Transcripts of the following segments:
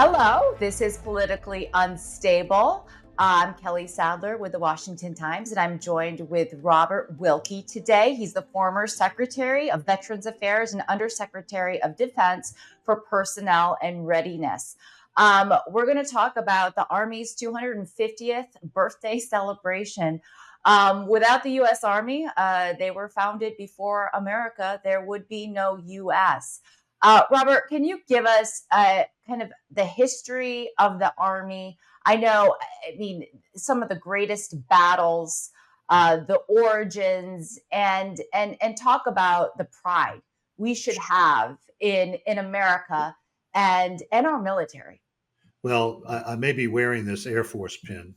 Hello, this is Politically Unstable. I'm Kelly Sadler with the Washington Times, and I'm joined with Robert Wilkie today. He's the former Secretary of Veterans Affairs and Undersecretary of Defense for Personnel and Readiness. We're going to talk about the Army's 250th birthday celebration. Without the U.S. Army, they were founded before America, there would be no U.S. Robert, can you give us kind of the history of the Army? I mean, some of the greatest battles, the origins, and talk about the pride we should have in America and our military. Well, I may be wearing this Air Force pin,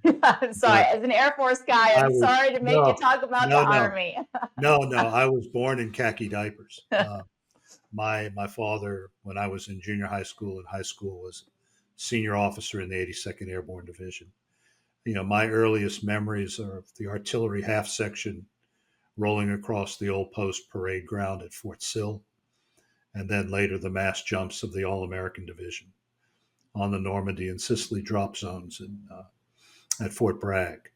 I'm sorry, but as an Air Force guy, I I'm was sorry to make you no, talk about the no, no, Army. no. I was born in khaki diapers. My father, when I was in junior high school, was senior officer in the 82nd Airborne Division. My earliest memories are of the artillery half section rolling across the old post parade ground at Fort Sill, and then later the mass jumps of the All American Division on the Normandy and Sicily drop zones at Fort Bragg.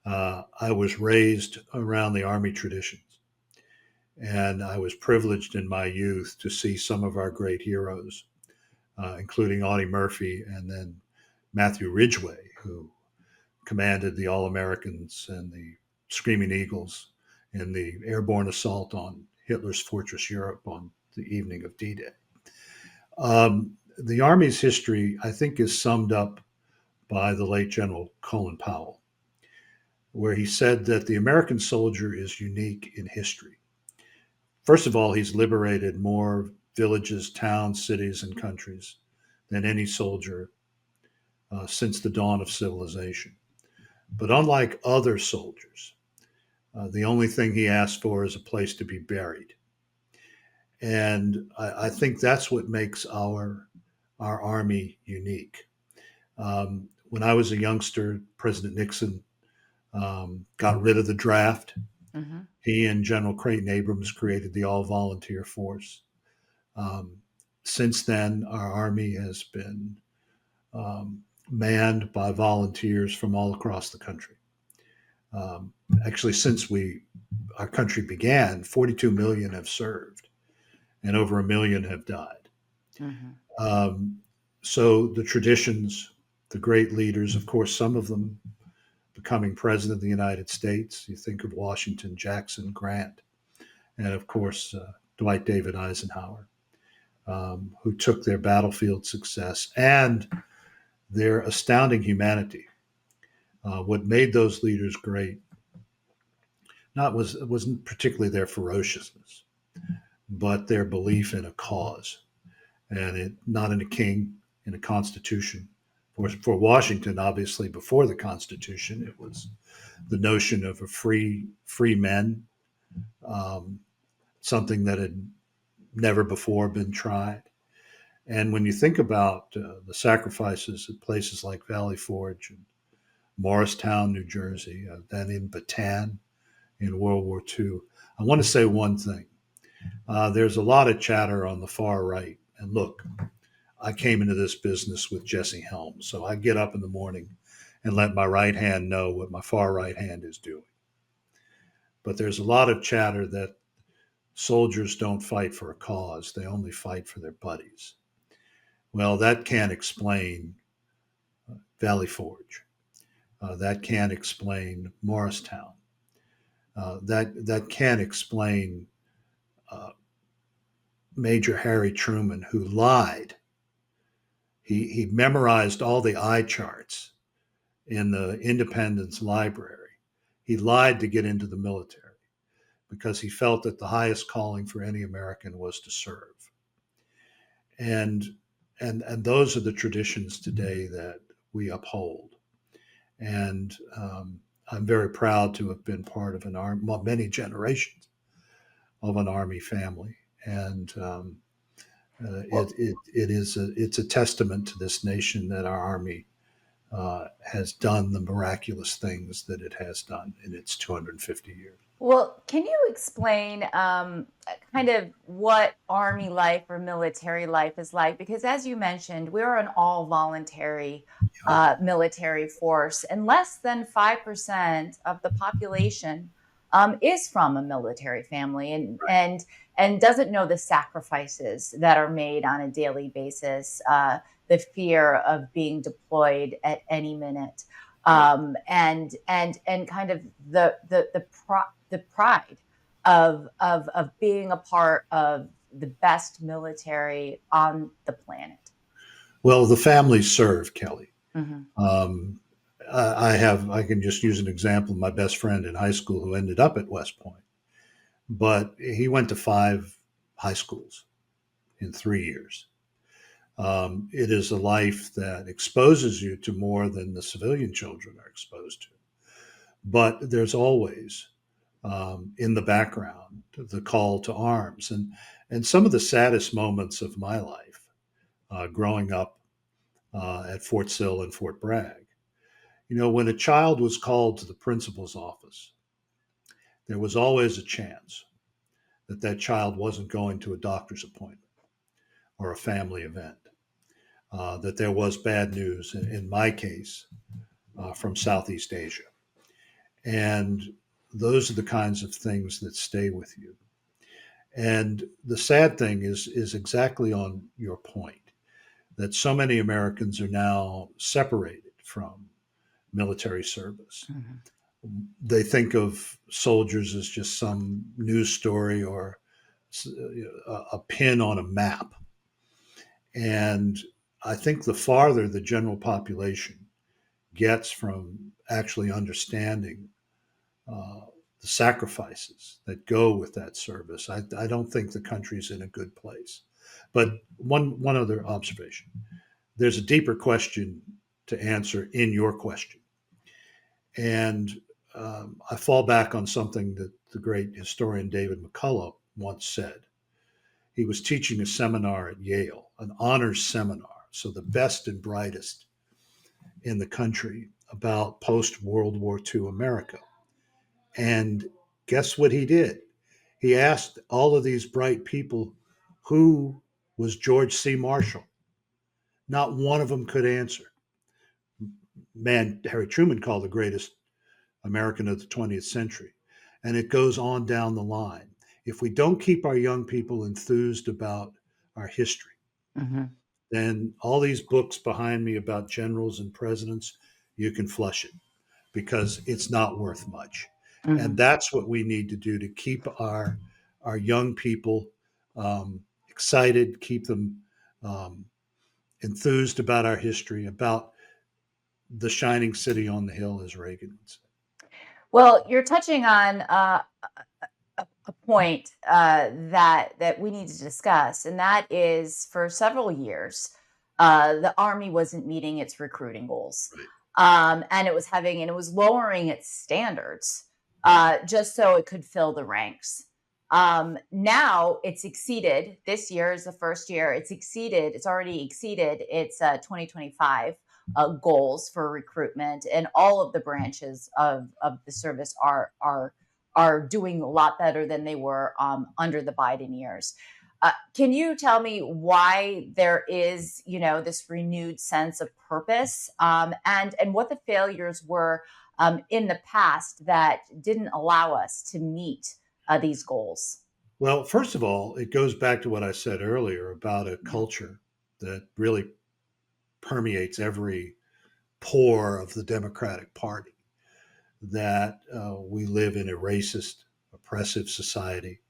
I was raised around the Army traditions, and I was privileged in my youth to see some of our great heroes, including Audie Murphy and then Matthew Ridgway, who commanded the All Americans and the Screaming Eagles in the airborne assault on Hitler's Fortress Europe on the evening of D-Day. The Army's history, I think, is summed up by the late General Colin Powell, where he said that the American soldier is unique in history. First of all, he's liberated more villages, towns, cities, and countries than any soldier since the dawn of civilization. But unlike other soldiers, the only thing he asked for is a place to be buried. And I think that's what makes our Army unique. When I was a youngster, President Nixon got rid of the draft. Mhm. He and General Creighton Abrams created the all volunteer force. Um, since then, our Army has been manned by volunteers from all across the country. Um, Actually, since our country began, 42 million have served, and over a million have died. Mhm. Um, so the traditions, the great leaders, of course, some of them becoming president of the United States. You think of Washington, Jackson, Grant, and of course, Dwight David Eisenhower, who took their battlefield success and their astounding humanity. What made those leaders great not was wasn't particularly their ferociousness, but their belief in a cause, and not in a king, in a constitution. For Washington, obviously, before the Constitution, it was the notion of a free men, um, something that had never before been tried. And when you think about the sacrifices at places like Valley Forge and Morristown, New Jersey, then in Bataan in World War II, I want to say one thing. There's a lot of chatter on the far right. And look, I came into this business with Jesse Helms, so I get up in the morning and let my right hand know what my far right hand is doing. But there's a lot of chatter that soldiers don't fight for a cause, they only fight for their buddies. Well, that can't explain Valley Forge. That can't explain Morristown. That can't explain uh, Major Harry Truman, who lied. He memorized all the eye charts in the Independence Library. He lied to get into the military because he felt that the highest calling for any American was to serve. And and those are the traditions today that we uphold. And I'm very proud to have been part of many generations of an Army family. And Well, it's a testament to this nation that our Army has done the miraculous things that it has done in its 250 years. Well, can you explain kind of what Army life or military life is like? Because as you mentioned, we're an all voluntary Yeah. military force, and less than 5% of the population is from a military family and doesn't know the sacrifices that are made on a daily basis, the fear of being deployed at any minute. Right. And kind of the pride of being a part of the best military on the planet. Well, the families serve, Kelly. Hmm. Um, I can just use an example of my best friend in high school who ended up at West Point, but he went to 5 high schools in 3 years. It is a life that exposes you to more than the civilian children are exposed to. But there's always in the background the call to arms, and some of the saddest moments of my life growing up at Fort Sill and Fort Bragg. You know, when a child was called to the principal's office, there was always a chance that that child wasn't going to a doctor's appointment or a family event, that there was bad news, in my case, from Southeast Asia. And those are the kinds of things that stay with you. And the sad thing is exactly on your point that so many Americans are now separated from military service. Hmm. They think of soldiers as just some news story or a pin on a map. And I think the farther the general population gets from actually understanding uh, the sacrifices that go with that service, I don't think the country's in a good place. But one other observation: there's a deeper question to answer in your question, and I fall back on something that the great historian David McCullough once said. He was teaching a seminar at Yale, an honors seminar, so the best and brightest in the country about post World War II America. And guess what he did? He asked all of these bright people, who was George C. Marshall? Not one of them could answer. Man, Harry Truman called the greatest American of the 20th century. And it goes on down the line. If we don't keep our young people enthused about our history, Hmm. then all these books behind me about generals and presidents, you can flush it because it's not worth much. And Hmm. that's what we need to do to keep our young people excited, keep them um, enthused about our history, about the shining city on the hill, as Reagan would say. Well, you're touching on a point that we need to discuss, and that is for several years, the Army wasn't meeting its recruiting goals, Right. and it was lowering its standards just so it could fill the ranks. Now it's exceeded. This year is the first year it's exceeded. It's already exceeded its 2025 goals for recruitment, and all of the branches of the service are doing a lot better than they were under the Biden years. Can you tell me why there is, this renewed sense of purpose, and what the failures were in the past that didn't allow us to meet these goals? Well, first of all, it goes back to what I said earlier about a culture that really permeates every pore of the Democratic Party, that we live in a racist, oppressive society,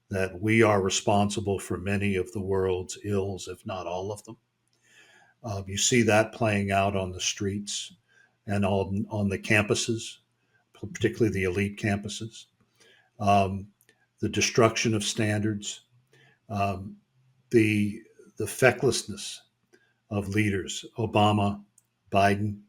that we are responsible for many of the world's ills, if not all of them. You see that playing out on the streets and on the campuses, particularly the elite campuses. Um, the destruction of standards, um, the the fecklessness of leaders, Obama, Biden,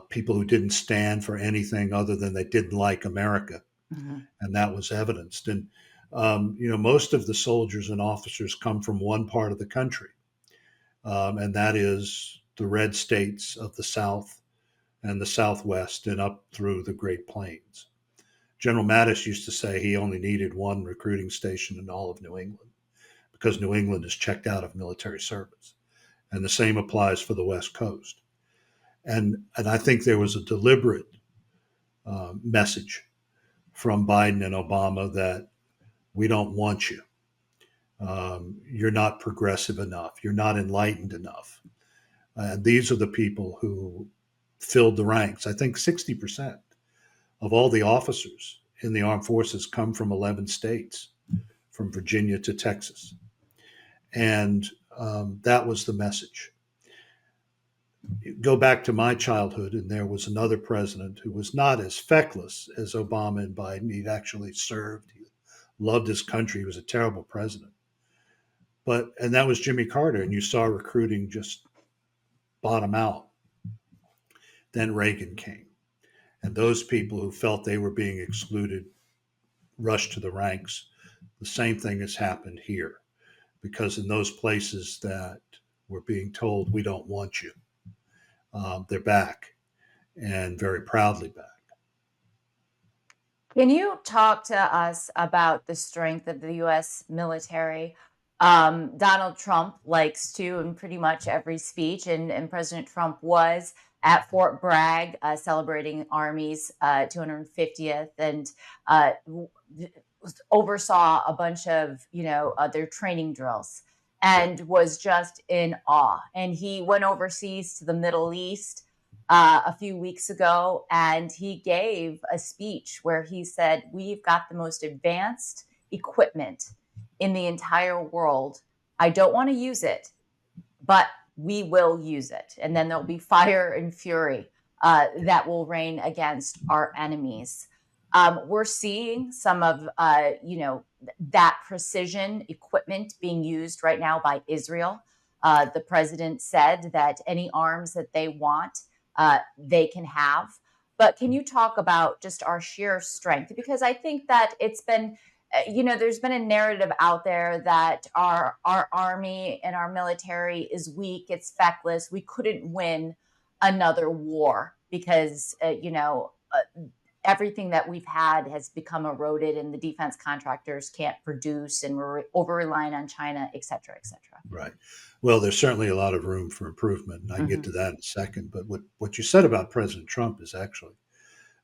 people who didn't stand for anything other than they didn't like America, Mhm. and that was evidenced. And most of the soldiers and officers come from one part of the country, and that is the red states of the South and the Southwest and up through the Great Plains. General Mattis used to say he only needed one recruiting station in all of New England because New England is checked out of military service. And the same applies for the West Coast. And I think there was a deliberate message from Biden and Obama that we don't want you. You're not progressive enough. You're not enlightened enough. These are the people who filled the ranks. I think 60% of all the officers in the armed forces come from 11 states, from Virginia to Texas. And that was the message. Go back to my childhood, and there was another president who was not as feckless as Obama and Biden. He'd actually served, he loved his country, he was a terrible president. And that was Jimmy Carter, and you saw recruiting just bottom out. Then Reagan came, and those people who felt they were being excluded rushed to the ranks. The same thing has happened here, because in those places that were being told, we don't want you, they're back, and very proudly back. Can you talk to us about the strength of the U.S. military? Donald Trump likes to, in pretty much every speech, and President Trump was at Fort Bragg celebrating Army's 250th, and oversaw a bunch of their training drills, and was just in awe. And he went overseas to the Middle East a few weeks ago, and he gave a speech where he said, "We've got the most advanced equipment in the entire world. I don't want to use it, but we will use it. And then there'll be fire and fury that will reign against our enemies." We're seeing some of that precision equipment being used right now by Israel. The president said that any arms that they want, they can have. But can you talk about just our sheer strength? Because I think that it's been, there's been a narrative out there that our army and our military is weak, it's feckless, we couldn't win another war because, everything that we've had has become eroded and the defense contractors can't produce and we're over-relying on China, et cetera, et cetera. Right. Well, there's certainly a lot of room for improvement, and I can get to that in a second. But what you said about President Trump is actually,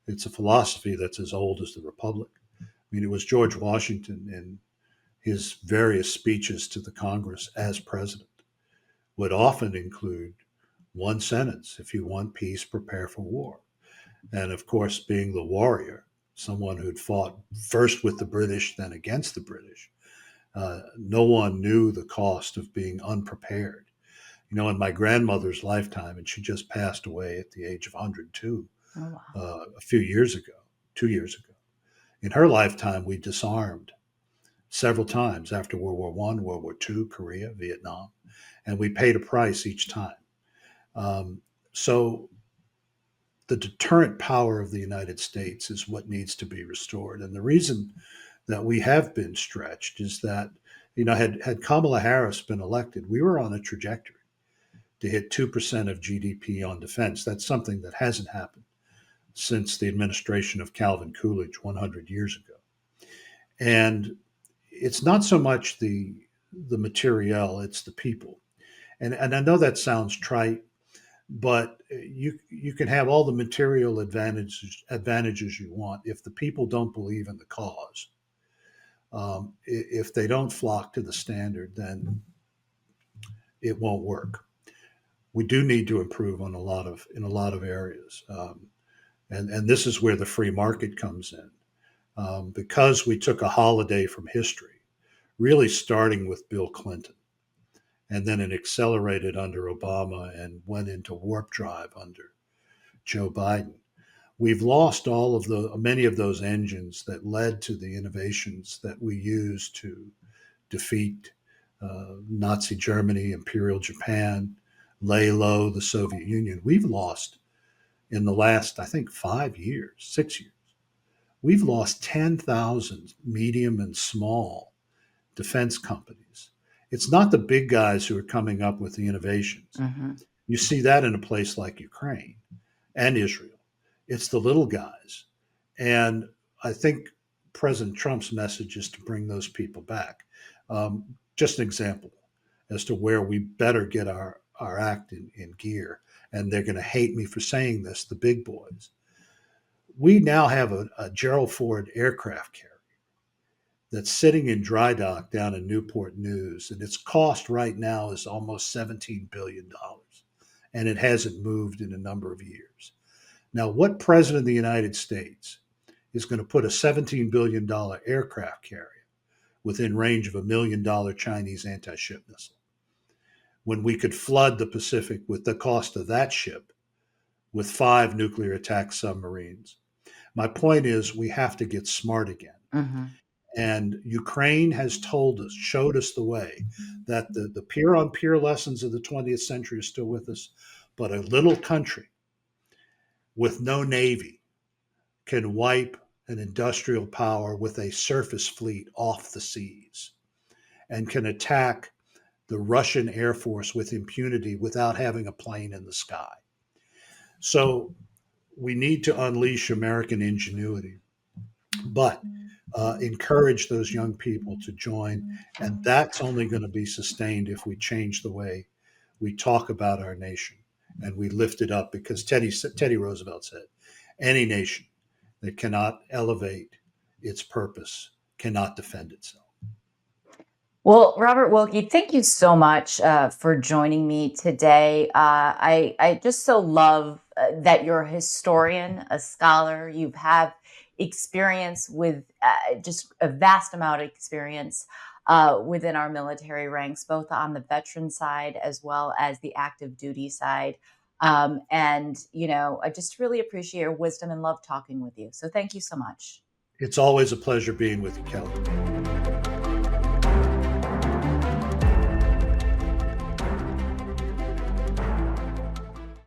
it's a philosophy that's as old as the Republic. I mean, it was George Washington in his various speeches to the Congress as president would often include one sentence: if you want peace, prepare for war. And of course, being the warrior, someone who'd fought first with the British, then against the British, no one knew the cost of being unprepared. In my grandmother's lifetime, and she just passed away at the age of 102 a few years ago, 2 years ago. In her lifetime, we disarmed several times after World War I, World War II, Korea, Vietnam, and we paid a price each time. So the deterrent power of the United States is what needs to be restored. And the reason that we have been stretched is that, had Kamala Harris been elected, we were on a trajectory to hit 2% of GDP on defense. That's something that hasn't happened since the administration of Calvin Coolidge 100 years ago. And it's not so much the materiel, it's the people. And I know that sounds trite, but you can have all the material advantages you want if the people don't believe in the cause. If they don't flock to the standard, then it won't work. We do need to improve in a lot of areas, and this is where the free market comes in, because we took a holiday from history, really starting with Bill Clinton. And then it accelerated under Obama and went into warp drive under Joe Biden. We've lost many of those engines that led to the innovations that we used to defeat Nazi Germany, Imperial Japan, lay low the Soviet Union. We've lost in the last, I think, 6 years, we've lost 10,000 medium and small defense companies. It's not the big guys who are coming up with the innovations. Mm-hmm. You see that in a place like Ukraine and Israel. It's the little guys. And I think President Trump's message is to bring those people back. Just an example as to where we better get our act in gear. And they're going to hate me for saying this, the big boys. We now have a Gerald Ford aircraft carrier that's sitting in dry dock down in Newport News, and its cost right now is almost $17 billion, and it hasn't moved in a number of years. Now, what president of the United States is going to put a $17 billion aircraft carrier within range of $1 million Chinese anti-ship missile when we could flood the Pacific with the cost of that ship with 5 nuclear attack submarines? My point is, we have to get smart again. Mm-hmm. And Ukraine has told us, showed us the way, that the peer on peer lessons of the 20th century are still with us. But a little country with no navy can wipe an industrial power with a surface fleet off the seas and can attack the Russian Air Force with impunity without having a plane in the sky. So we need to unleash American ingenuity, but encourage those young people to join. And that's only going to be sustained if we change the way we talk about our nation and we lift it up. Because Teddy Roosevelt said, any nation that cannot elevate its purpose cannot defend itself. Well, Robert Wilkie, thank you so much for joining me today. I just so love that you're a historian, a scholar. You have experience with just a vast amount of experience within our military ranks, both on the veteran side as well as the active duty side. And, I just really appreciate your wisdom and love talking with you. So thank you so much. It's always a pleasure being with you, Kelly.